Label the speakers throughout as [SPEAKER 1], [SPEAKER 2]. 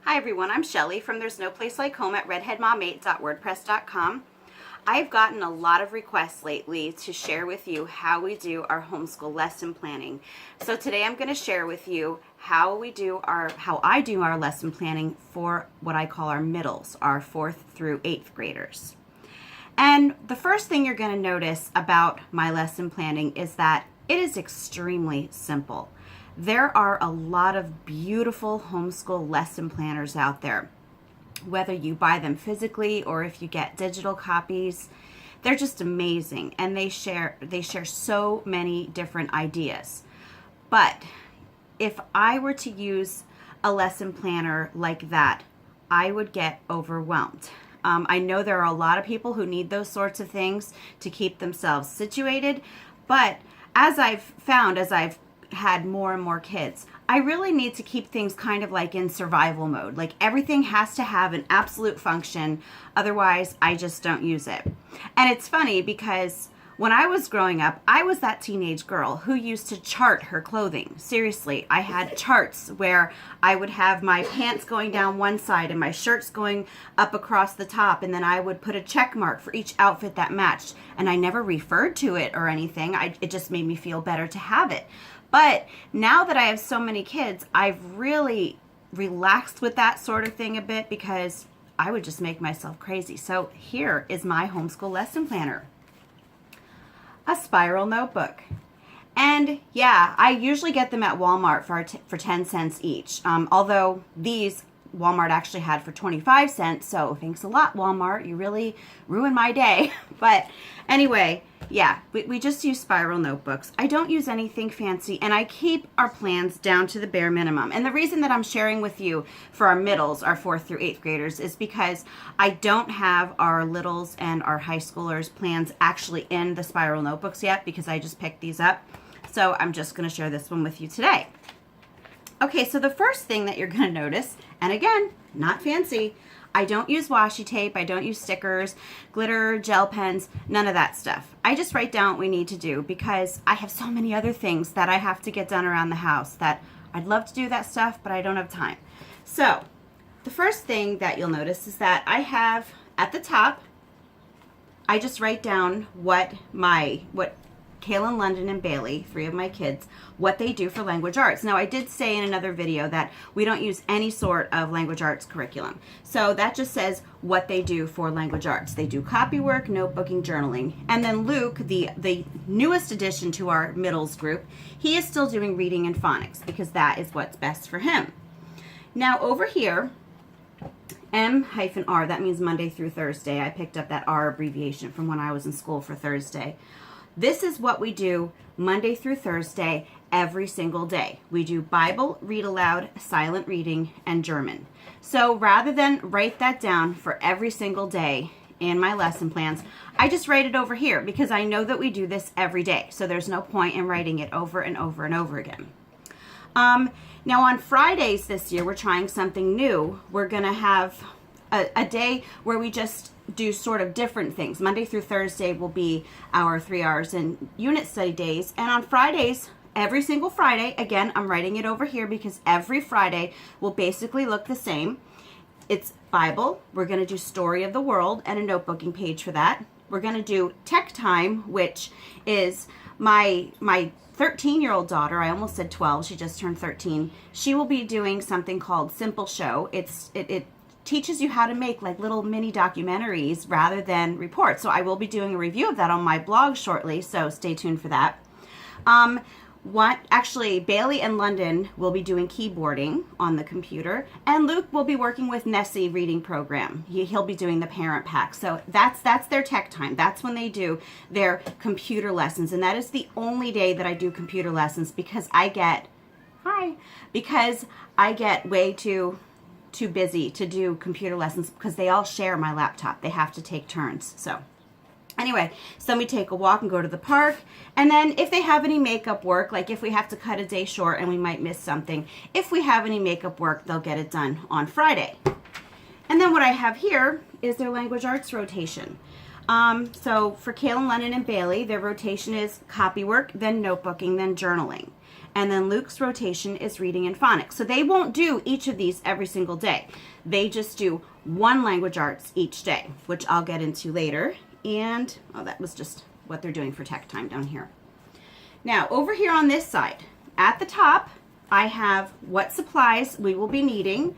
[SPEAKER 1] Hi everyone, I'm Shelly from There's No Place Like Home at redheadmom8.wordpress.com. I've gotten a lot of requests lately to share with you how we do our homeschool lesson planning. So today I'm going to share with you how I do our lesson planning for what I call our middles, our 4th through 8th graders. And the first thing you're going to notice about my lesson planning is that it is extremely simple. There are a lot of beautiful homeschool lesson planners out there. Whether you buy them physically or if you get digital copies, they're just amazing, and they share so many different ideas. But if I were to use a lesson planner like that, I would get overwhelmed. I know there are a lot of people who need those sorts of things to keep themselves situated, but as I've had more and more kids, I really need to keep things kind of like in survival mode. Like everything has to have an absolute function, otherwise I just don't use it. And it's funny because when I was growing up, I was that teenage girl who used to chart her clothing. Seriously, I had charts where I would have my pants going down one side and my shirts going up across the top, and then I would put a check mark for each outfit that matched. And I never referred to it or anything. It just made me feel better to have it. But now that I have so many kids, I've really relaxed with that sort of thing a bit because I would just make myself crazy. So here is my homeschool lesson planner. A spiral notebook. And yeah, I usually get them at Walmart for 10 cents each. Although these Walmart actually had for 25 cents. So thanks a lot, Walmart. You really ruined my day. But anyway, yeah, we just use spiral notebooks. I don't use anything fancy, and I keep our plans down to the bare minimum. And the reason that I'm sharing with you for our middles, our 4th through 8th graders, is because I don't have our littles and our high schoolers plans actually in the spiral notebooks yet because I just picked these up. So I'm just going to share this one with you today. Okay, so the first thing that you're going to notice, and again, not fancy, I don't use washi tape, I don't use stickers, glitter, gel pens, none of that stuff. I just write down what we need to do because I have so many other things that I have to get done around the house that I'd love to do that stuff, but I don't have time. So the first thing that you'll notice is that I have at the top, I just write down what Kaylin, London, and Bailey, 3 of my kids, what they do for language arts. Now, I did say in another video that we don't use any sort of language arts curriculum. So that just says what they do for language arts. They do copywork, notebooking, journaling. And then Luke, the newest addition to our middles group, he is still doing reading and phonics because that is what's best for him. Now, over here, M-R, that means Monday through Thursday. I picked up that R abbreviation from when I was in school for Thursday. This is what we do Monday through Thursday every single day. We do Bible, read aloud, silent reading, and German. So rather than write that down for every single day in my lesson plans, I just write it over here because I know that we do this every day. So there's no point in writing it over and over and over again. Now on Fridays this year, we're trying something new. We're going to have a day where we just do sort of different things. Monday through Thursday will be our 3 hours in unit study days. And on Fridays, every single Friday, again, I'm writing it over here because every Friday will basically look the same. It's Bible. We're going to do Story of the World and a notebooking page for that. We're going to do Tech Time, which is my 13-year-old daughter. I almost said 12. She just turned 13. She will be doing something called Simple Show. It teaches you how to make like little mini documentaries rather than reports. So I will be doing a review of that on my blog shortly, so stay tuned for that. Actually, Bailey and London will be doing keyboarding on the computer, and Luke will be working with Nessie reading program. He'll be doing the parent pack. So that's their tech time. That's when they do their computer lessons, and that is the only day that I do computer lessons because I get way too busy to do computer lessons because they all share my laptop. They have to take turns. So anyway, so then we take a walk and go to the park. And then if they have any makeup work, like if we have to cut a day short and we might miss something, if we have any makeup work, they'll get it done on Friday. And then what I have here is their language arts rotation. So for Kaylin, London, and Bailey, their rotation is copywork, then notebooking, then journaling. And then Luke's rotation is reading and phonics. So they won't do each of these every single day. They just do one language arts each day, which I'll get into later. And, oh, that was just what they're doing for tech time down here. Now, over here on this side, at the top, I have what supplies we will be needing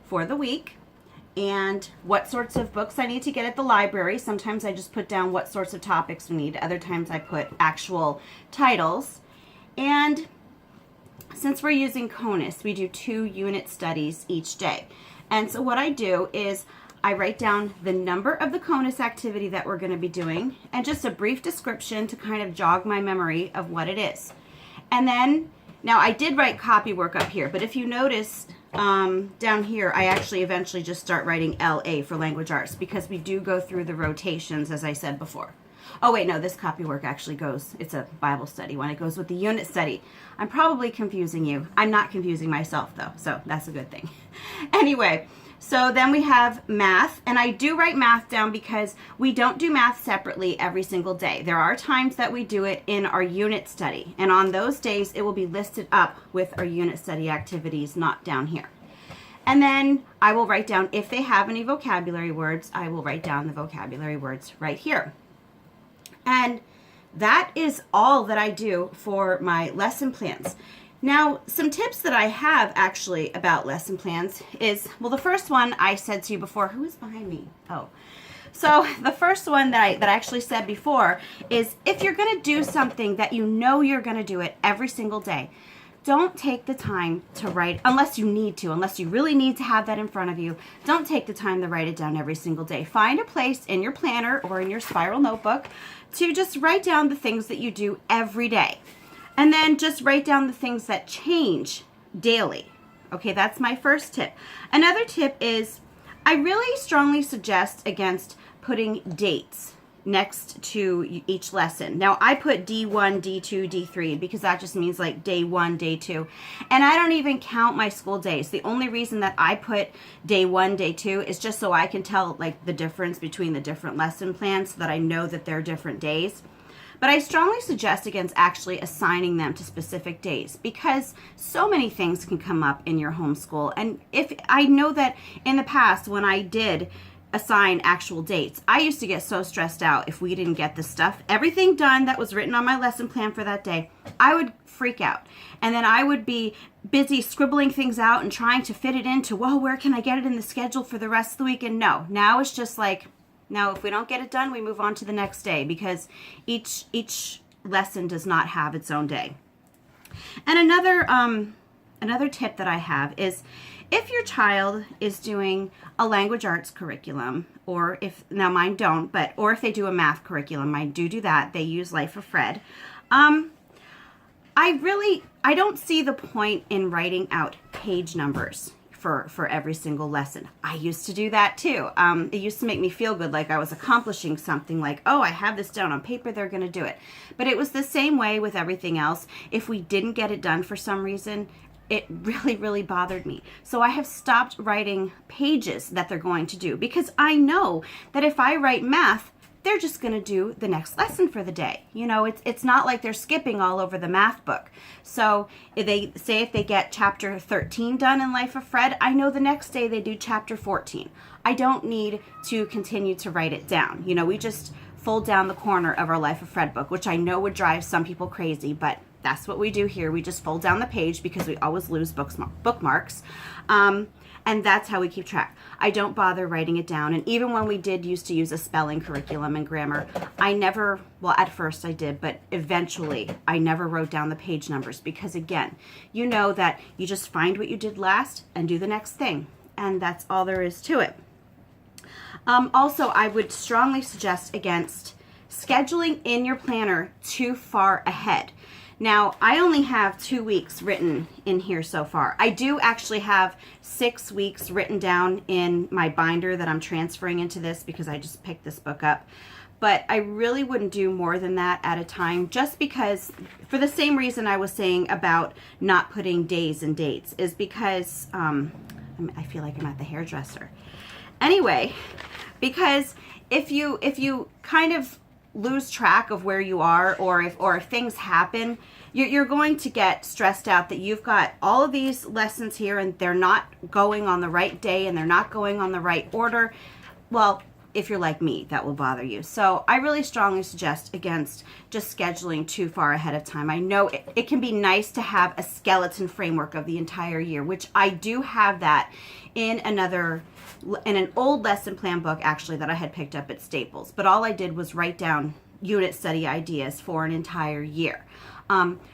[SPEAKER 1] for the week and what sorts of books I need to get at the library. Sometimes I just put down what sorts of topics we need. Other times I put actual titles. And since we're using CONUS, we do 2 unit studies each day. And so what I do is I write down the number of the CONUS activity that we're going to be doing and just a brief description to kind of jog my memory of what it is. And then, now I did write copy work up here, but if you noticed down here, I actually eventually just start writing LA for language arts because we do go through the rotations, as I said before. Oh wait, no, this copy work actually goes, it's a Bible study one. It goes with the unit study. I'm probably confusing you. I'm not confusing myself though, so that's a good thing. Anyway, so then we have math, and I do write math down because we don't do math separately every single day. There are times that we do it in our unit study, and on those days it will be listed up with our unit study activities, not down here. And then I will write down, if they have any vocabulary words, I will write down the vocabulary words right here. And that is all that I do for my lesson plans. Now, some tips that I have actually about lesson plans is, well, the first one I said to you before, who is behind me? Oh, so the first one that I actually said before is, if you're going to do something that you know you're going to do it every single day, don't take the time to write, unless you need to, unless you really need to have that in front of you, don't take the time to write it down every single day. Find a place in your planner or in your spiral notebook to just write down the things that you do every day. And then just write down the things that change daily. Okay, that's my first tip. Another tip is, I really strongly suggest against putting dates next to each lesson. Now, I put D1, D2, D3 because that just means like day 1, day 2. And I don't even count my school days. The only reason that I put day 1, day 2 is just so I can tell like the difference between the different lesson plans so that I know that they're different days. But I strongly suggest against actually assigning them to specific days because so many things can come up in your homeschool. And if I know that in the past when I did assign actual dates, I used to get so stressed out if we didn't get the stuff, everything done that was written on my lesson plan for that day. I would freak out. And then I would be busy scribbling things out and trying to fit it into, well, where can I get it in the schedule for the rest of the week? And no, now it's just like, now if we don't get it done, we move on to the next day because each lesson does not have its own day. And another tip that I have is, if your child is doing a language arts curriculum, or if, now mine don't, but, or if they do a math curriculum, I do that, they use Life of Fred. I don't see the point in writing out page numbers for every single lesson. I used to do that too. It used to make me feel good, like I was accomplishing something, like, oh, I have this down on paper, they're going to do it. But it was the same way with everything else. If we didn't get it done for some reason, it really, really bothered me. So I have stopped writing pages that they're going to do because I know that if I write math, they're just going to do the next lesson for the day. You know, it's not like they're skipping all over the math book. So if they get chapter 13 done in Life of Fred, I know the next day they do chapter 14. I don't need to continue to write it down. You know, we just fold down the corner of our Life of Fred book, which I know would drive some people crazy, but that's what we do here. We just fold down the page because we always lose bookmarks. And that's how we keep track. I don't bother writing it down. And even when we used to use a spelling curriculum and grammar, I never, well, at first I did, but eventually I never wrote down the page numbers because, again, you know that you just find what you did last and do the next thing. And that's all there is to it. Also, I would strongly suggest against scheduling in your planner too far ahead. Now, I only have 2 weeks written in here so far. I do actually have 6 weeks written down in my binder that I'm transferring into this because I just picked this book up. But I really wouldn't do more than that at a time, just because, for the same reason I was saying about not putting days and dates, is because I feel like I'm at the hairdresser. Anyway, because if you kind of lose track of where you are, or if things happen, you're going to get stressed out that you've got all of these lessons here and they're not going on the right day and they're not going on the right order. Well, if you're like me, that will bother you. So I really strongly suggest against just scheduling too far ahead of time. I know it can be nice to have a skeleton framework of the entire year, which I do have that in an old lesson plan book actually that I had picked up at Staples. But all I did was write down unit study ideas for an entire year.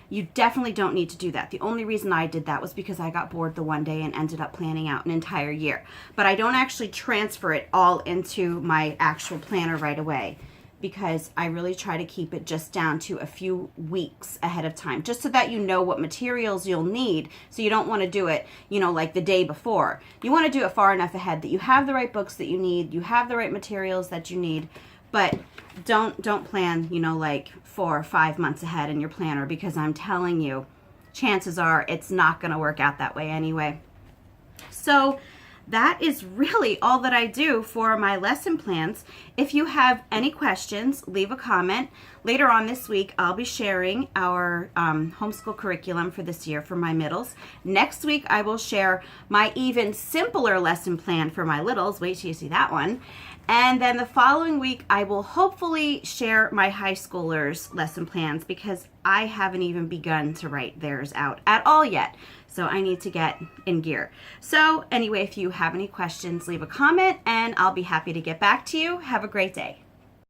[SPEAKER 1] You definitely don't need to do that. The only reason I did that was because I got bored the one day and ended up planning out an entire year. But I don't actually transfer it all into my actual planner right away because I really try to keep it just down to a few weeks ahead of time, just so that you know what materials you'll need. So you don't want to do it, like the day before. You want to do it far enough ahead that you have the right books that you need, you have the right materials that you need, but don't plan, like 4 or 5 months ahead in your planner, because I'm telling you, chances are it's not going to work out that way anyway. So that is really all that I do for my lesson plans. If you have any questions, leave a comment. Later on this week, I'll be sharing our homeschool curriculum for this year for my middles. Next week, I will share my even simpler lesson plan for my littles. Wait till you see that one. And then the following week, I will hopefully share my high schoolers' lesson plans, because I haven't even begun to write theirs out at all yet. So I need to get in gear. So anyway, if you have any questions, leave a comment and I'll be happy to get back to you. Have a great day.